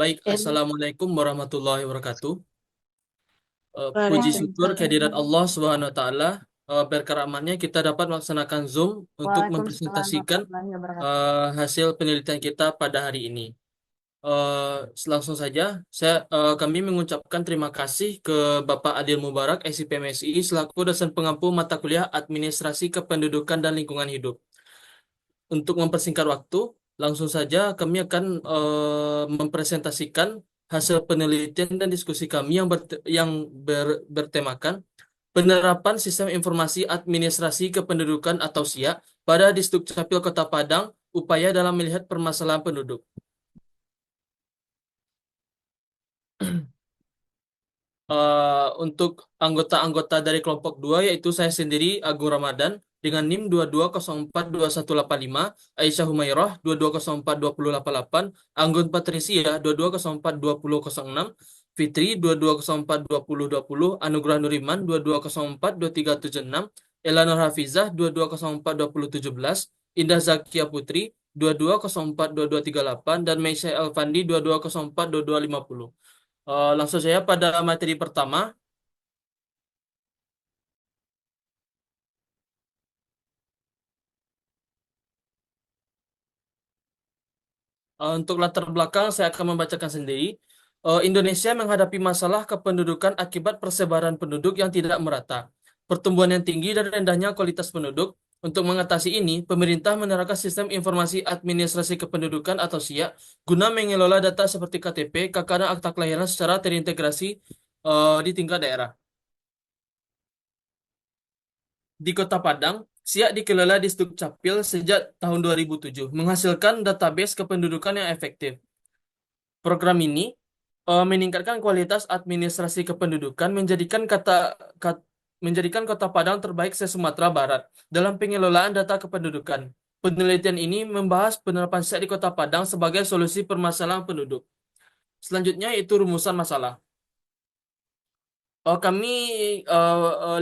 Baik, Assalamualaikum warahmatullahi wabarakatuh. Puji syukur kehadirat Waalaikumsalam. Allah Subhanahu wa taala. Berkeramannya kita dapat melaksanakan Zoom untuk Waalaikumsalam mempresentasikan warahmatullahi wabarakatuh. hasil penelitian kita pada hari ini. Langsung saja, kami mengucapkan terima kasih ke Bapak Adil Mubarak, SIPMSI, selaku dosen pengampu mata kuliah Administrasi Kependudukan dan Lingkungan Hidup. Untuk mempersingkat waktu, langsung saja kami akan mempresentasikan hasil penelitian dan diskusi kami bertemakan penerapan Sistem Informasi Administrasi Kependudukan atau SIA pada Disdukcapil Kota Padang, upaya dalam melihat permasalahan penduduk. Untuk anggota-anggota dari kelompok 2 yaitu saya sendiri Agung Ramadan dengan NIM 22042185, Aisyah Humairah 22042088, Anggun Patricia 22042006, Fitri 22042020, Anugerah Nuriman 22042376, Ela Nur Hafizah 22042017, Indah Zakia Putri 22042238, dan Meisha Elfandi 22042250. Langsung saja pada materi pertama. Untuk latar belakang saya akan membacakan sendiri. Indonesia menghadapi masalah kependudukan akibat persebaran penduduk yang tidak merata, pertumbuhan yang tinggi dan rendahnya kualitas penduduk. Untuk mengatasi ini, pemerintah menerapkan Sistem Informasi Administrasi Kependudukan atau SIA guna mengelola data seperti KTP, KK, dan akta kelahiran secara terintegrasi di tingkat daerah. Di Kota Padang, SIA dikelola di Sdukcapil sejak tahun 2007, menghasilkan database kependudukan yang efektif. Program ini meningkatkan kualitas administrasi kependudukan, menjadikan Kota Padang terbaik se-Sumatera Barat dalam pengelolaan data kependudukan. Penelitian ini membahas penerapan SIA di Kota Padang sebagai solusi permasalahan penduduk. Selanjutnya itu rumusan masalah. Kami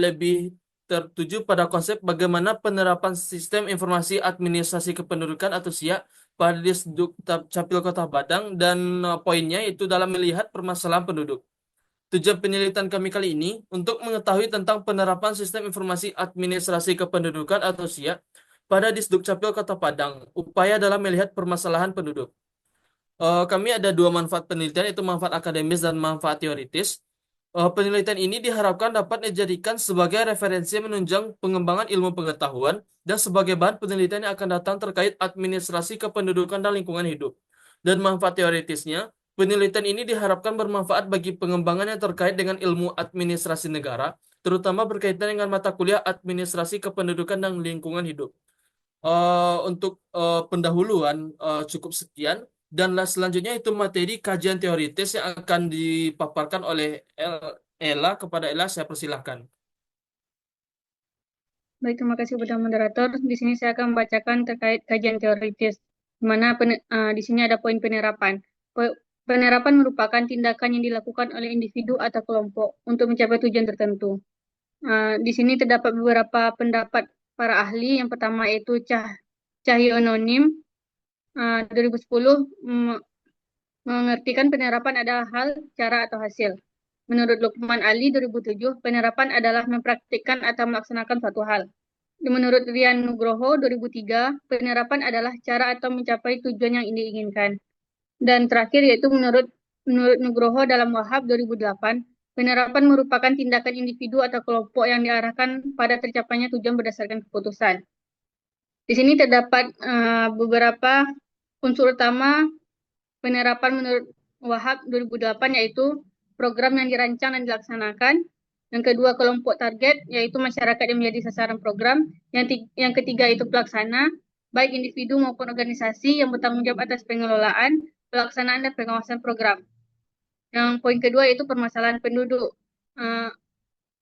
lebih tertuju pada konsep bagaimana penerapan Sistem Informasi Administrasi Kependudukan atau SIA pada Disdukcapil Kota Padang, dan poinnya itu dalam melihat permasalahan penduduk. Tujuan penelitian kami kali ini untuk mengetahui tentang penerapan Sistem Informasi Administrasi Kependudukan atau SIA pada Disdukcapil Kota Padang, upaya dalam melihat permasalahan penduduk. Kami ada dua manfaat penelitian, yaitu manfaat akademis dan manfaat teoritis. Penelitian ini diharapkan dapat dijadikan sebagai referensi menunjang pengembangan ilmu pengetahuan dan sebagai bahan penelitian yang akan datang terkait administrasi kependudukan dan lingkungan hidup. Dan manfaat teoritisnya, penelitian ini diharapkan bermanfaat bagi pengembangan yang terkait dengan ilmu administrasi negara, terutama berkaitan dengan mata kuliah administrasi kependudukan dan lingkungan hidup. Untuk pendahuluan cukup sekian, dan selanjutnya itu materi kajian teoritis yang akan dipaparkan oleh Ella. Kepada Ella saya persilahkan. Baik, terima kasih kepada moderator. Di sini saya akan membacakan terkait kajian teoritis, di mana di sini ada poin penerapan. Penerapan merupakan tindakan yang dilakukan oleh individu atau kelompok untuk mencapai tujuan tertentu. Di sini terdapat beberapa pendapat para ahli. Yang pertama yaitu Cahyononim 2010 mengertikan penerapan adalah hal, cara, atau hasil. Menurut Lukman Ali 2007, penerapan adalah mempraktikkan atau melaksanakan suatu hal. Menurut Rian Nugroho 2003, penerapan adalah cara atau mencapai tujuan yang diinginkan. Dan terakhir yaitu menurut Nugroho dalam Wahab 2008, penerapan merupakan tindakan individu atau kelompok yang diarahkan pada tercapainya tujuan berdasarkan keputusan. Di sini terdapat beberapa unsur utama penerapan menurut Wahab 2008, yaitu program yang dirancang dan dilaksanakan. Yang kedua, kelompok target, yaitu masyarakat yang menjadi sasaran program. Yang ketiga itu pelaksana, baik individu maupun organisasi yang bertanggung jawab atas pengelolaan, pelaksanaan, dan pengawasan program. Yang poin kedua itu permasalahan penduduk.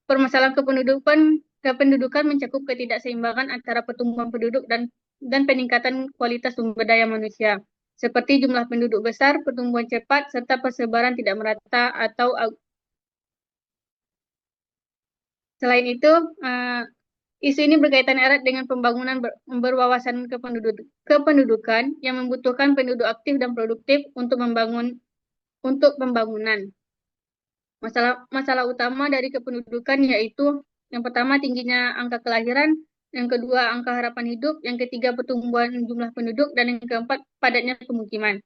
Permasalahan kependudukan mencakup ketidakseimbangan antara pertumbuhan penduduk dan peningkatan kualitas sumber daya manusia, seperti jumlah penduduk besar, pertumbuhan cepat, serta persebaran tidak merata atau selain itu, isu ini berkaitan erat dengan pembangunan berwawasan kependudukan yang membutuhkan penduduk aktif dan produktif untuk membangun untuk pembangunan. Masalah utama dari kependudukan yaitu yang pertama tingginya angka kelahiran, yang kedua angka harapan hidup, yang ketiga pertumbuhan jumlah penduduk, dan yang keempat padatnya pemukiman.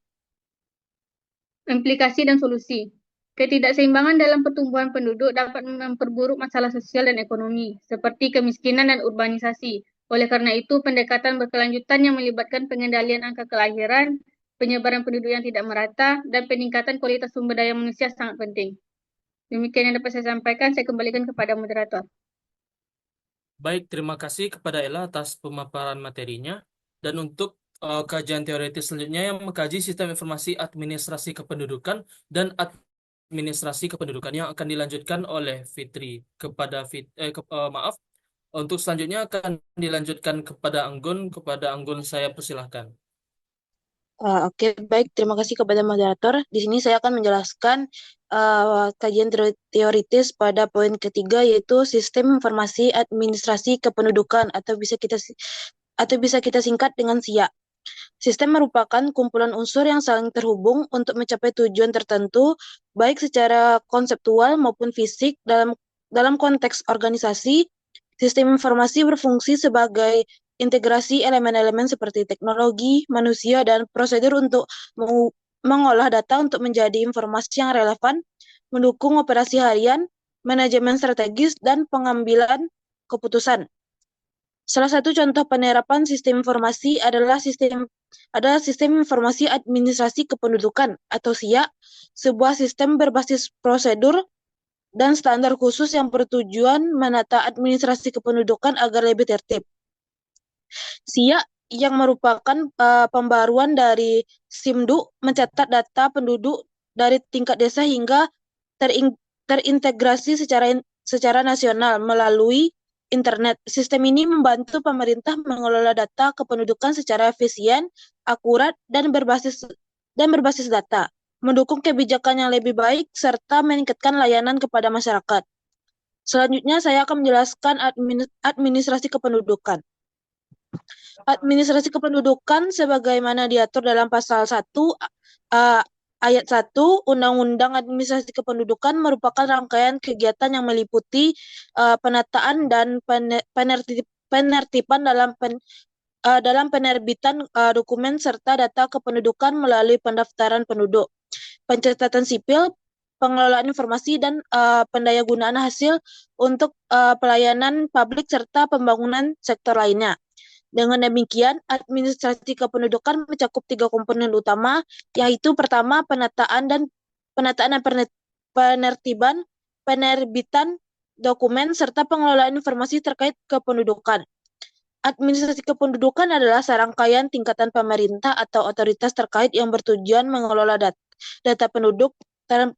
Implikasi dan solusi. Ketidakseimbangan dalam pertumbuhan penduduk dapat memperburuk masalah sosial dan ekonomi, seperti kemiskinan dan urbanisasi. Oleh karena itu, pendekatan berkelanjutan yang melibatkan pengendalian angka kelahiran, penyebaran penduduk yang tidak merata, dan peningkatan kualitas sumber daya manusia sangat penting. Demikian yang dapat saya sampaikan, saya kembalikan kepada moderator. Baik, terima kasih kepada Ella atas pemaparan materinya. Dan untuk kajian teoritis selanjutnya yang mengkaji sistem informasi administrasi kependudukan dan administrasi kependudukan yang akan dilanjutkan oleh Fitri maaf, untuk selanjutnya akan dilanjutkan kepada Anggun. Kepada Anggun saya persilahkan. Oke, baik. Terima kasih kepada moderator. Di sini saya akan menjelaskan kajian teoritis pada poin ketiga, yaitu sistem informasi administrasi kependudukan atau bisa kita singkat dengan SIA. Sistem merupakan kumpulan unsur yang saling terhubung untuk mencapai tujuan tertentu, baik secara konseptual maupun fisik. Dalam konteks organisasi, sistem informasi berfungsi sebagai integrasi elemen-elemen seperti teknologi, manusia, dan prosedur untuk mengolah data untuk menjadi informasi yang relevan, mendukung operasi harian, manajemen strategis, dan pengambilan keputusan. Salah satu contoh penerapan sistem informasi adalah sistem informasi administrasi kependudukan atau SIA, sebuah sistem berbasis prosedur dan standar khusus yang bertujuan menata administrasi kependudukan agar lebih tertib. SIA yang merupakan pembaruan dari SIMDU mencatat data penduduk dari tingkat desa hingga terintegrasi secara nasional melalui internet. Sistem ini membantu pemerintah mengelola data kependudukan secara efisien, akurat, dan berbasis data, mendukung kebijakan yang lebih baik serta meningkatkan layanan kepada masyarakat. Selanjutnya saya akan menjelaskan administrasi kependudukan. Administrasi kependudukan sebagaimana diatur dalam pasal 1 ayat 1 Undang-Undang Administrasi Kependudukan merupakan rangkaian kegiatan yang meliputi penataan dan penertiban dalam penerbitan dokumen serta data kependudukan melalui pendaftaran penduduk, pencatatan sipil, pengelolaan informasi, dan pendayagunaan hasil untuk pelayanan publik serta pembangunan sektor lainnya. Dengan demikian, administrasi kependudukan mencakup 3 komponen utama, yaitu pertama, penataan dan penertiban, penerbitan dokumen, serta pengelolaan informasi terkait kependudukan. Administrasi kependudukan adalah serangkaian tingkatan pemerintah atau otoritas terkait yang bertujuan mengelola data penduduk,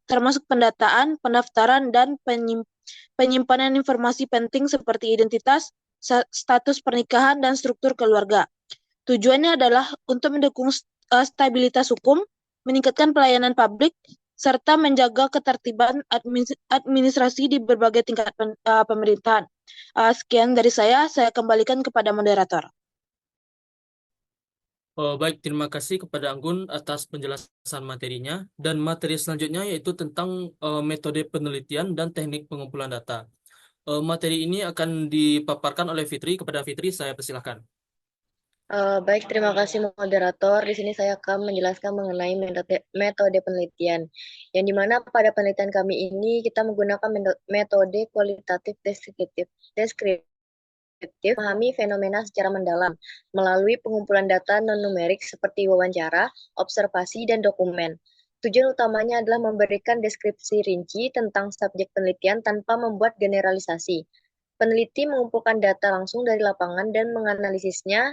termasuk pendataan, pendaftaran, dan penyimpanan informasi penting seperti identitas, status pernikahan, dan struktur keluarga. Tujuannya adalah untuk mendukung stabilitas hukum, meningkatkan pelayanan publik, serta menjaga ketertiban administrasi di berbagai tingkat pemerintahan. Sekian dari saya kembalikan kepada moderator. Baik, terima kasih kepada Anggun atas penjelasan materinya. Dan materi selanjutnya yaitu tentang metode penelitian dan teknik pengumpulan data. Materi ini akan dipaparkan oleh Fitri. Kepada Fitri, saya persilahkan. Baik, terima kasih moderator. Di sini saya akan menjelaskan mengenai metode penelitian. Yang dimana pada penelitian kami ini kita menggunakan metode kualitatif deskriptif memahami fenomena secara mendalam melalui pengumpulan data non-numerik seperti wawancara, observasi, dan dokumen. Tujuan utamanya adalah memberikan deskripsi rinci tentang subjek penelitian tanpa membuat generalisasi. Peneliti mengumpulkan data langsung dari lapangan dan menganalisisnya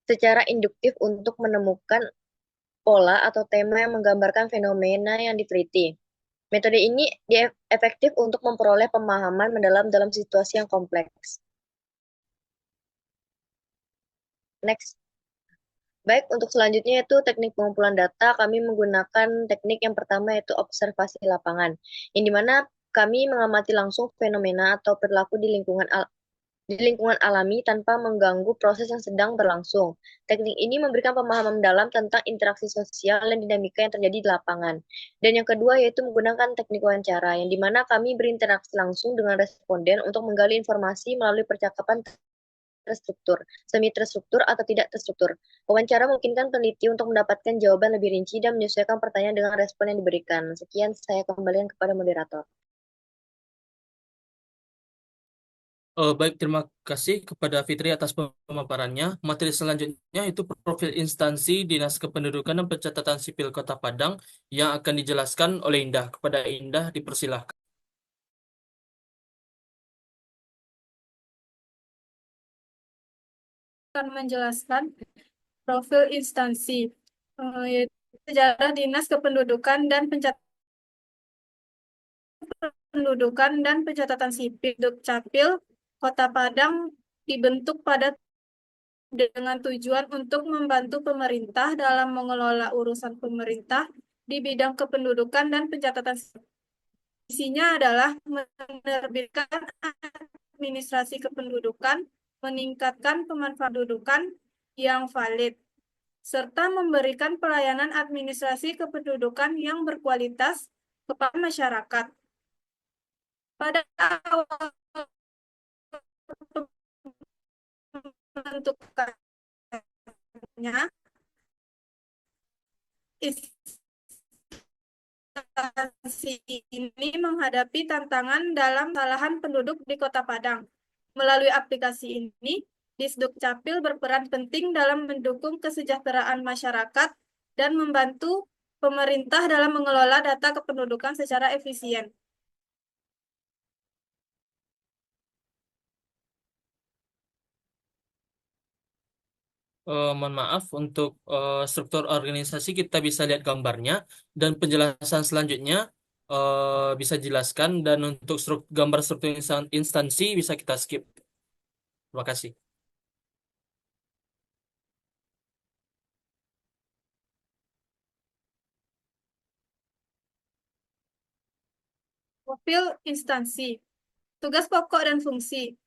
secara induktif untuk menemukan pola atau tema yang menggambarkan fenomena yang diteliti. Metode ini efektif untuk memperoleh pemahaman mendalam dalam situasi yang kompleks. Next. Baik, untuk selanjutnya yaitu teknik pengumpulan data. Kami menggunakan teknik yang pertama yaitu observasi lapangan, yang dimana kami mengamati langsung fenomena atau perilaku di di lingkungan alami tanpa mengganggu proses yang sedang berlangsung. Teknik ini memberikan pemahaman mendalam tentang interaksi sosial dan dinamika yang terjadi di lapangan. Dan yang kedua yaitu menggunakan teknik wawancara, yang dimana kami berinteraksi langsung dengan responden untuk menggali informasi melalui percakapan terstruktur, semi terstruktur, atau tidak terstruktur. Wawancara memungkinkan peneliti untuk mendapatkan jawaban lebih rinci dan menyesuaikan pertanyaan dengan respon yang diberikan. Sekian, saya kembalikan kepada moderator. Baik, terima kasih kepada Fitri atas pemaparannya. Materi selanjutnya itu profil instansi Dinas Kependudukan dan Pencatatan Sipil Kota Padang yang akan dijelaskan oleh Indah. Kepada Indah, dipersilahkan. Akan menjelaskan profil instansi, yaitu sejarah Dinas Kependudukan dan Pencatatan Sipil Dukcapil Kota Padang dibentuk dengan tujuan untuk membantu pemerintah dalam mengelola urusan pemerintah di bidang kependudukan dan pencatatan sipil. Isinya adalah menerbitkan administrasi kependudukan, meningkatkan pemanfaatan kependudukan yang valid, serta memberikan pelayanan administrasi kependudukan yang berkualitas kepada masyarakat. Pada awal pembentukannya, instansi ini menghadapi tantangan dalam kesalahan penduduk di Kota Padang. Melalui aplikasi ini, Disdukcapil berperan penting dalam mendukung kesejahteraan masyarakat dan membantu pemerintah dalam mengelola data kependudukan secara efisien. Mohon maaf untuk struktur organisasi kita bisa lihat gambarnya dan penjelasan selanjutnya bisa dijelaskan dan untuk gambar struktur instansi bisa kita skip. Terima kasih. Profil instansi, tugas pokok dan fungsi,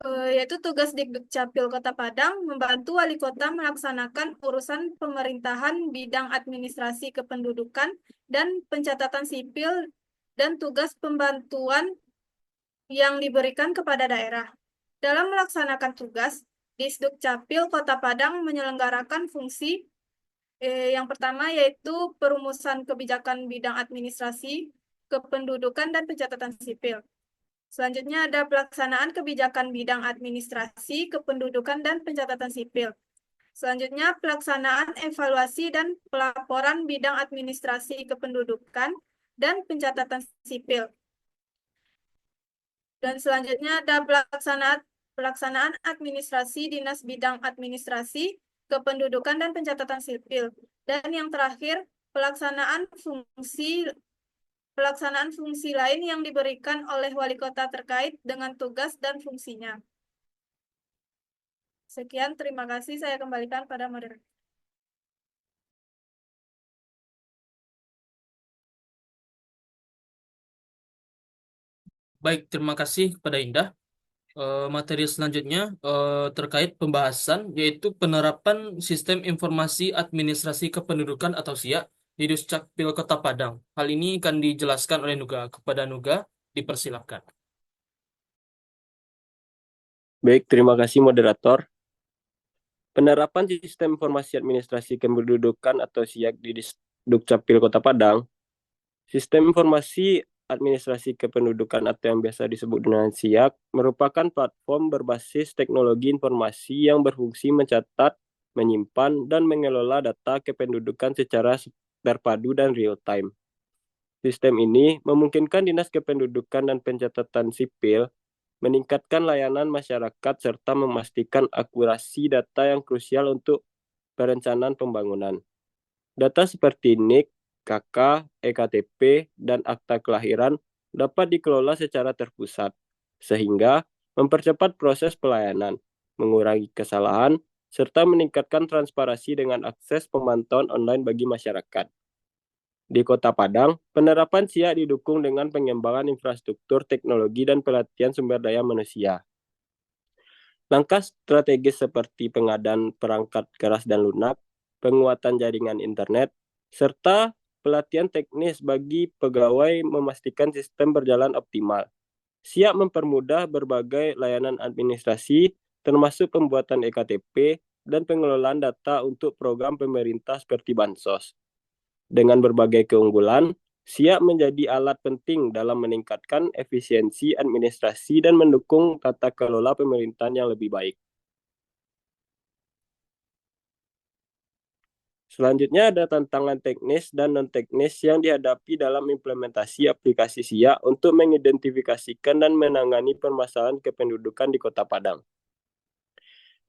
yaitu tugas Dikdukcapil Kota Padang membantu wali kota melaksanakan urusan pemerintahan bidang administrasi kependudukan dan pencatatan sipil dan tugas pembantuan yang diberikan kepada daerah. Dalam melaksanakan tugas, Disdukcapil Kota Padang menyelenggarakan fungsi yang pertama yaitu perumusan kebijakan bidang administrasi, kependudukan, dan pencatatan sipil. Selanjutnya ada pelaksanaan kebijakan bidang administrasi, kependudukan, dan pencatatan sipil. Selanjutnya pelaksanaan evaluasi dan pelaporan bidang administrasi, kependudukan, dan pencatatan sipil. Dan selanjutnya ada pelaksanaan administrasi Dinas Bidang Administrasi, Kependudukan, dan Pencatatan Sipil. Dan yang terakhir, pelaksanaan fungsi lain yang diberikan oleh wali kota terkait dengan tugas dan fungsinya. Sekian, terima kasih. Saya kembalikan pada moderator. Baik, terima kasih kepada Indah. Materi selanjutnya terkait pembahasan yaitu penerapan sistem informasi administrasi kependudukan atau SIA di Duscapil Kota Padang. Hal ini akan dijelaskan oleh Nuga. Kepada Nuga, dipersilakan. Baik, terima kasih moderator. Penerapan sistem informasi administrasi kependudukan atau SIAK di Dukcapil Kota Padang. Sistem informasi administrasi kependudukan atau yang biasa disebut dengan SIAK merupakan platform berbasis teknologi informasi yang berfungsi mencatat, menyimpan, dan mengelola data kependudukan secara terpadu dan real time. Sistem ini memungkinkan Dinas Kependudukan dan Pencatatan Sipil meningkatkan layanan masyarakat serta memastikan akurasi data yang krusial untuk perencanaan pembangunan. Data seperti NIK, KK, EKTP, dan akta kelahiran dapat dikelola secara terpusat, sehingga mempercepat proses pelayanan, mengurangi kesalahan, serta meningkatkan transparansi dengan akses pemantauan online bagi masyarakat. Di Kota Padang, penerapan SIA didukung dengan pengembangan infrastruktur teknologi dan pelatihan sumber daya manusia. Langkah strategis seperti pengadaan perangkat keras dan lunak, penguatan jaringan internet, serta pelatihan teknis bagi pegawai memastikan sistem berjalan optimal. Siap mempermudah berbagai layanan administrasi, termasuk pembuatan EKTP dan pengelolaan data untuk program pemerintah seperti Bansos. Dengan berbagai keunggulan, siap menjadi alat penting dalam meningkatkan efisiensi administrasi dan mendukung tata kelola pemerintahan yang lebih baik. Selanjutnya ada tantangan teknis dan non-teknis yang dihadapi dalam implementasi aplikasi SIA untuk mengidentifikasikan dan menangani permasalahan kependudukan di Kota Padang.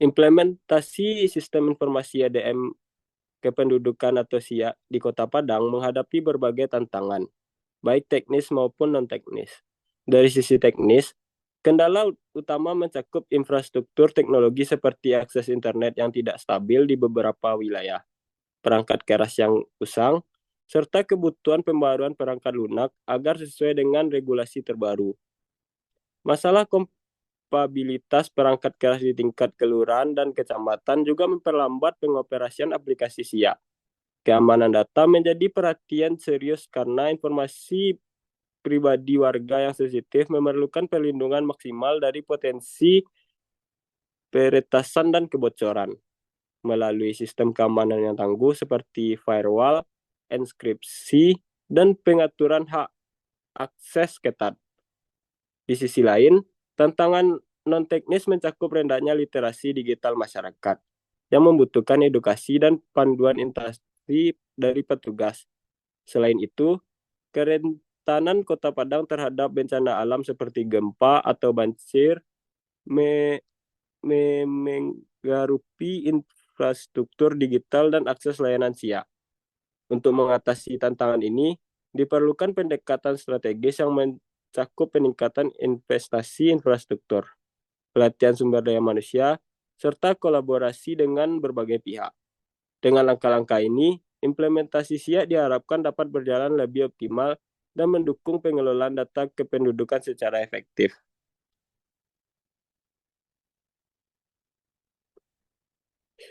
Implementasi sistem informasi ADM kependudukan atau SIA di Kota Padang menghadapi berbagai tantangan, baik teknis maupun non-teknis. Dari sisi teknis, kendala utama mencakup infrastruktur teknologi seperti akses internet yang tidak stabil di beberapa wilayah, perangkat keras yang usang, serta kebutuhan pembaruan perangkat lunak agar sesuai dengan regulasi terbaru. Masalah kompatibilitas perangkat keras di tingkat kelurahan dan kecamatan juga memperlambat pengoperasian aplikasi SIA. Keamanan data menjadi perhatian serius karena informasi pribadi warga yang sensitif memerlukan perlindungan maksimal dari potensi peretasan dan kebocoran melalui sistem keamanan yang tangguh seperti firewall, enkripsi, dan pengaturan hak akses ketat. Di sisi lain, tantangan non-teknis mencakup rendahnya literasi digital masyarakat yang membutuhkan edukasi dan panduan interaksi dari petugas. Selain itu, kerentanan Kota Padang terhadap bencana alam seperti gempa atau banjir menggarupi infrastruktur digital dan akses layanan SIA. Untuk mengatasi tantangan ini, diperlukan pendekatan strategis yang mencakup peningkatan investasi infrastruktur, pelatihan sumber daya manusia, serta kolaborasi dengan berbagai pihak. Dengan langkah-langkah ini, implementasi SIA diharapkan dapat berjalan lebih optimal dan mendukung pengelolaan data kependudukan secara efektif.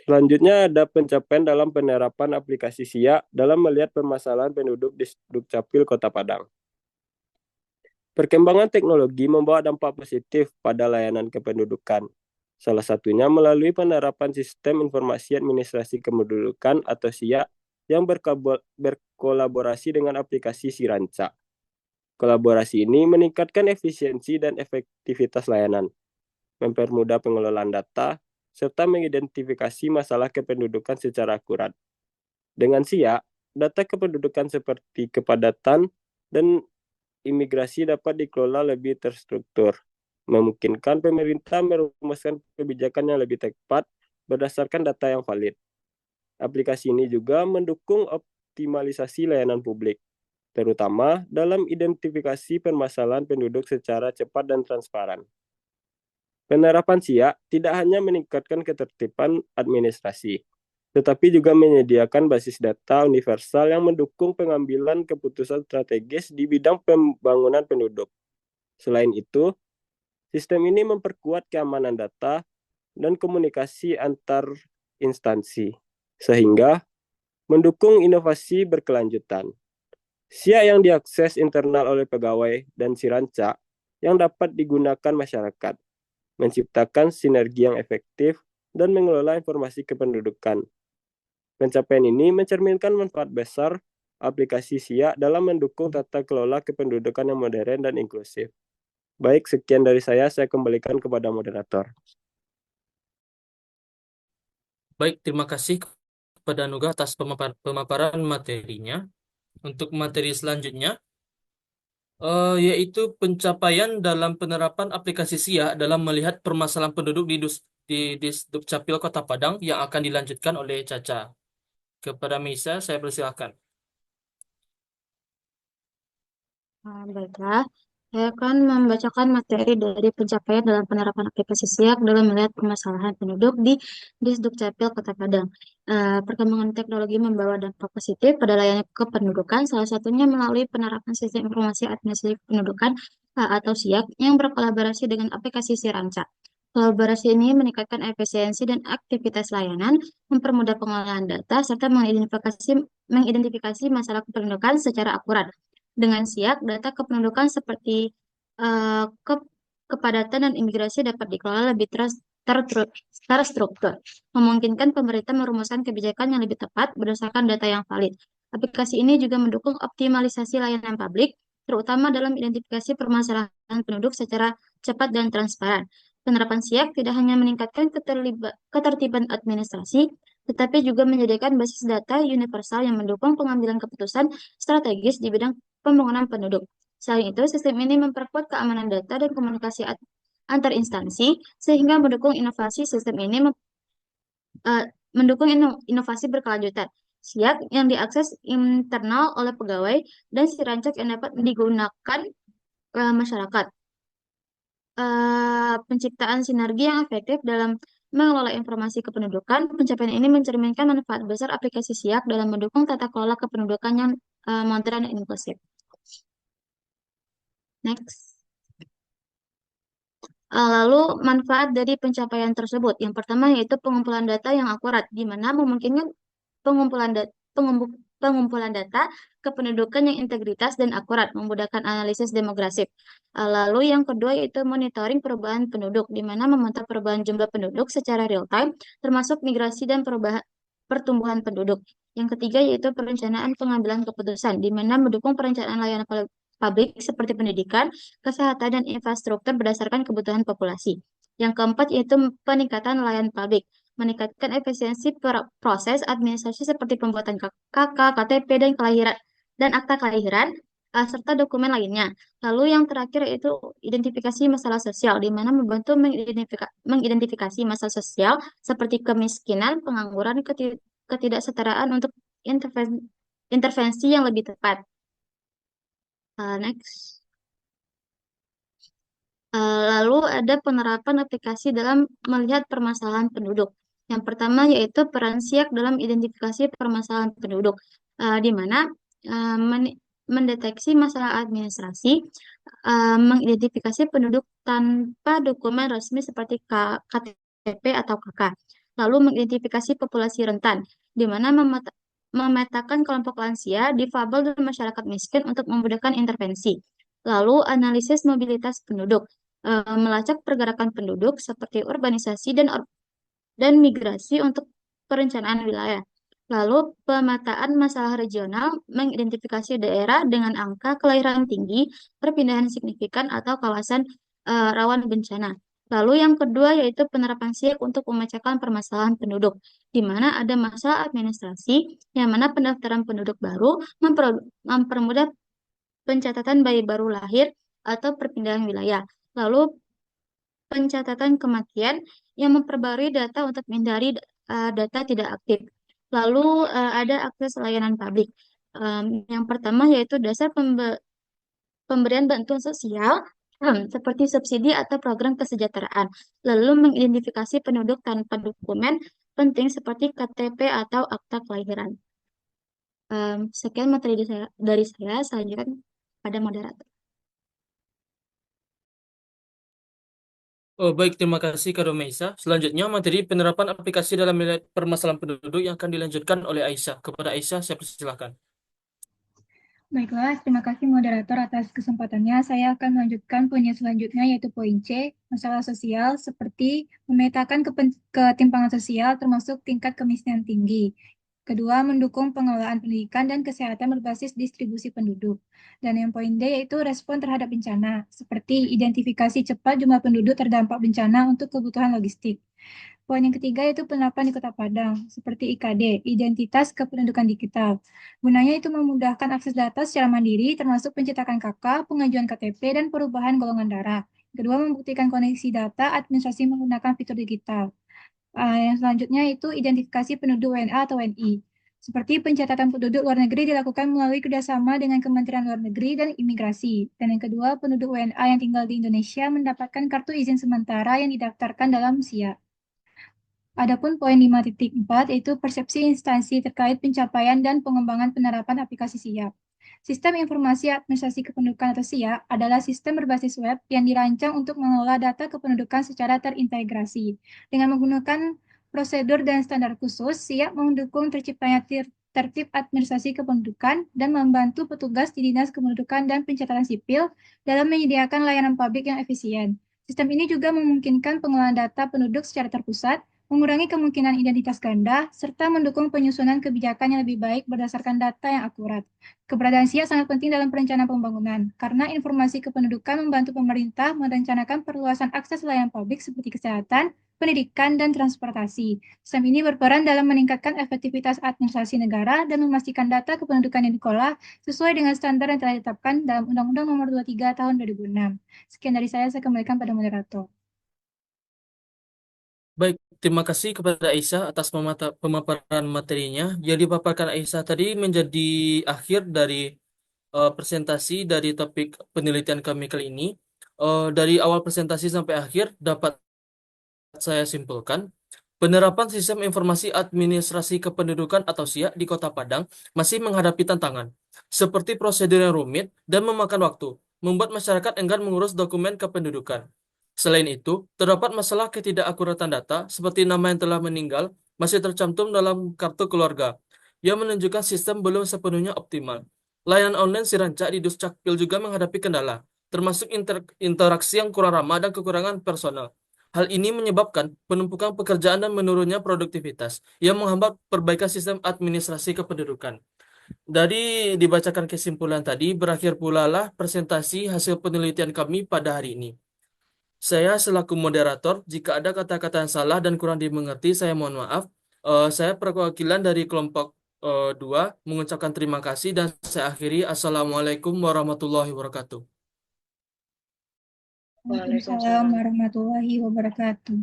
Selanjutnya ada pencapaian dalam penerapan aplikasi SIA dalam melihat permasalahan penduduk di Dukcapil Kota Padang. Perkembangan teknologi membawa dampak positif pada layanan kependudukan. Salah satunya melalui penerapan sistem informasi administrasi kependudukan atau SIA yang berkolaborasi dengan aplikasi Siranca. Kolaborasi ini meningkatkan efisiensi dan efektivitas layanan, mempermudah pengelolaan data, serta mengidentifikasi masalah kependudukan secara akurat. Dengan SIA, data kependudukan seperti kepadatan dan imigrasi dapat dikelola lebih terstruktur, memungkinkan pemerintah merumuskan kebijakan yang lebih tepat berdasarkan data yang valid. Aplikasi ini juga mendukung optimalisasi layanan publik, terutama dalam identifikasi permasalahan penduduk secara cepat dan transparan. Penerapan SIA tidak hanya meningkatkan ketertiban administrasi, tetapi juga menyediakan basis data universal yang mendukung pengambilan keputusan strategis di bidang pembangunan penduduk. Selain itu, sistem ini memperkuat keamanan data dan komunikasi antar instansi, sehingga mendukung inovasi berkelanjutan. SIA yang diakses internal oleh pegawai dan Siranca yang dapat digunakan masyarakat, menciptakan sinergi yang efektif, dan mengelola informasi kependudukan. Pencapaian ini mencerminkan manfaat besar aplikasi SIA dalam mendukung tata kelola kependudukan yang modern dan inklusif. Baik, sekian dari saya kembalikan kepada moderator. Baik, terima kasih kepada Nuga atas pemaparan materinya. Untuk materi selanjutnya, yaitu pencapaian dalam penerapan aplikasi SIA dalam melihat permasalahan penduduk di Dukcapil Kota Padang yang akan dilanjutkan oleh Caca. Kepada Misa, saya persilahkan. Baiklah, saya akan membacakan materi dari pencapaian dalam penerapan aplikasi SIAK dalam melihat permasalahan penduduk di Disdukcapil Kota Padang. Perkembangan teknologi membawa dampak positif pada layanan kependudukan, salah satunya melalui penerapan sistem informasi administrasi kependudukan atau SIAK yang berkolaborasi dengan aplikasi Siranca. Kolaborasi ini meningkatkan efisiensi dan aktivitas layanan, mempermudah pengolahan data, serta mengidentifikasi masalah kependudukan secara akurat. Dengan SIAK, data kependudukan seperti kepadatan dan imigrasi dapat dikelola lebih terstruktur, memungkinkan pemerintah merumuskan kebijakan yang lebih tepat berdasarkan data yang valid. Aplikasi ini juga mendukung optimalisasi layanan publik, terutama dalam identifikasi permasalahan penduduk secara cepat dan transparan. Penerapan SIAK tidak hanya meningkatkan ketertiban administrasi, tetapi juga menyediakan basis data universal yang mendukung pengambilan keputusan strategis di bidang pembangunan penduduk. Selain itu, sistem ini memperkuat keamanan data dan komunikasi antar instansi, sehingga mendukung inovasi sistem ini mendukung inovasi berkelanjutan. SIAK yang diakses internal oleh pegawai dan sirancak yang dapat digunakan masyarakat. Penciptaan sinergi yang efektif dalam mengelola informasi kependudukan. Pencapaian ini mencerminkan manfaat besar aplikasi SIAK dalam mendukung tata kelola kependudukan yang modern dan inklusif. Next. Lalu manfaat dari pencapaian tersebut. Yang pertama yaitu pengumpulan data yang akurat, di mana memungkinkan pengumpulan data kependudukan yang integritas dan akurat, memudahkan analisis demografik. Lalu yang kedua yaitu monitoring perubahan penduduk, di mana memantau perubahan jumlah penduduk secara real time, termasuk migrasi dan pertumbuhan penduduk. Yang ketiga yaitu perencanaan pengambilan keputusan, di mana mendukung perencanaan layanan publik seperti pendidikan, kesehatan, dan infrastruktur berdasarkan kebutuhan populasi. Yang keempat yaitu peningkatan layanan publik, meningkatkan efisiensi proses administrasi seperti pembuatan KK, KTP, dan akta kelahiran, serta dokumen lainnya. Lalu yang terakhir yaitu identifikasi masalah sosial, di mana membantu mengidentifikasi masalah sosial seperti kemiskinan, pengangguran, ketidaksetaraan untuk intervensi yang lebih tepat. Next. Lalu ada penerapan aplikasi dalam melihat permasalahan penduduk. Yang pertama yaitu peran SIAK dalam identifikasi permasalahan penduduk, di mana mendeteksi masalah administrasi, mengidentifikasi penduduk tanpa dokumen resmi seperti KTP atau KK. Lalu mengidentifikasi populasi rentan, di mana memetakan kelompok lansia, difabel, dan masyarakat miskin untuk memudahkan intervensi. Lalu analisis mobilitas penduduk, melacak pergerakan penduduk seperti urbanisasi dan migrasi untuk perencanaan wilayah. Lalu pemetaan masalah regional, mengidentifikasi daerah dengan angka kelahiran tinggi, perpindahan signifikan, atau kawasan rawan bencana. Lalu yang kedua yaitu penerapan SIAK untuk memecahkan permasalahan penduduk, di mana ada masalah administrasi, yang mana pendaftaran penduduk baru mempermudah pencatatan bayi baru lahir atau perpindahan wilayah. Lalu pencatatan kematian yang memperbarui data untuk menghindari data tidak aktif. Lalu ada akses layanan publik. Yang pertama yaitu dasar pemberian bantuan sosial seperti subsidi atau program kesejahteraan. Lalu mengidentifikasi penduduk tanpa dokumen penting seperti KTP atau akta kelahiran. Sekian materi dari saya. Selanjutnya pada moderator. Oh, baik, terima kasih Kak Romeisa. Selanjutnya materi penerapan aplikasi dalam melihat permasalahan penduduk yang akan dilanjutkan oleh Aisyah. Kepada Aisyah, saya persilakan. Baiklah, terima kasih moderator atas kesempatannya. Saya akan melanjutkan poin yang selanjutnya, yaitu poin C, masalah sosial seperti memetakan ketimpangan sosial termasuk tingkat kemiskinan tinggi. Kedua, mendukung pengelolaan pendidikan dan kesehatan berbasis distribusi penduduk. Dan yang poin D yaitu respon terhadap bencana, seperti identifikasi cepat jumlah penduduk terdampak bencana untuk kebutuhan logistik. Poin yang ketiga yaitu penerapan di Kota Padang, seperti IKD, Identitas Kependudukan Digital. Gunanya itu memudahkan akses data secara mandiri, termasuk pencetakan KK, pengajuan KTP, dan perubahan golongan darah. Kedua, membuktikan koneksi data administrasi menggunakan fitur digital. Yang selanjutnya itu identifikasi penduduk WNA atau WNI. Seperti pencatatan penduduk luar negeri dilakukan melalui kerjasama dengan Kementerian Luar Negeri dan Imigrasi. Dan yang kedua, penduduk WNA yang tinggal di Indonesia mendapatkan kartu izin sementara yang didaftarkan dalam SIAK. Adapun poin 5.4 yaitu persepsi instansi terkait pencapaian dan pengembangan penerapan aplikasi SIAK. Sistem Informasi Administrasi Kependudukan atau SIA adalah sistem berbasis web yang dirancang untuk mengelola data kependudukan secara terintegrasi. Dengan menggunakan prosedur dan standar khusus, SIA mendukung terciptanya tertib administrasi kependudukan dan membantu petugas di Dinas Kependudukan dan Pencatatan Sipil dalam menyediakan layanan publik yang efisien. Sistem ini juga memungkinkan pengelolaan data penduduk secara terpusat, mengurangi kemungkinan identitas ganda, serta mendukung penyusunan kebijakan yang lebih baik berdasarkan data yang akurat. Keberadaan SIA sangat penting dalam perencanaan pembangunan, karena informasi kependudukan membantu pemerintah merencanakan perluasan akses layanan publik seperti kesehatan, pendidikan, dan transportasi. Sistem ini berperan dalam meningkatkan efektivitas administrasi negara dan memastikan data kependudukan yang dikelola sesuai dengan standar yang telah ditetapkan dalam Undang-Undang Nomor 23 Tahun 2006. Sekian dari saya kembalikan pada moderator. Baik, terima kasih kepada Aisyah atas pemaparan materinya. Yang dipaparkan Aisyah tadi menjadi akhir dari presentasi dari topik penelitian kami kali ini. Dari awal presentasi sampai akhir dapat saya simpulkan, penerapan sistem informasi administrasi kependudukan atau SIA di Kota Padang masih menghadapi tantangan, seperti prosedur yang rumit dan memakan waktu, membuat masyarakat enggan mengurus dokumen kependudukan. Selain itu, terdapat masalah ketidakakuratan data, seperti nama yang telah meninggal masih tercantum dalam kartu keluarga, yang menunjukkan sistem belum sepenuhnya optimal. Layanan online Siranca di Duscapil juga menghadapi kendala, termasuk interaksi yang kurang ramah dan kekurangan personal. Hal ini menyebabkan penumpukan pekerjaan dan menurunnya produktivitas, yang menghambat perbaikan sistem administrasi kependudukan. Dari dibacakan kesimpulan tadi, berakhir pula lah presentasi hasil penelitian kami pada hari ini. Saya selaku moderator, jika ada kata-kata yang salah dan kurang dimengerti, saya mohon maaf. Saya perwakilan dari kelompok 2 mengucapkan terima kasih dan saya akhiri. Assalamualaikum warahmatullahi wabarakatuh. Waalaikumsalam warahmatullahi wabarakatuh.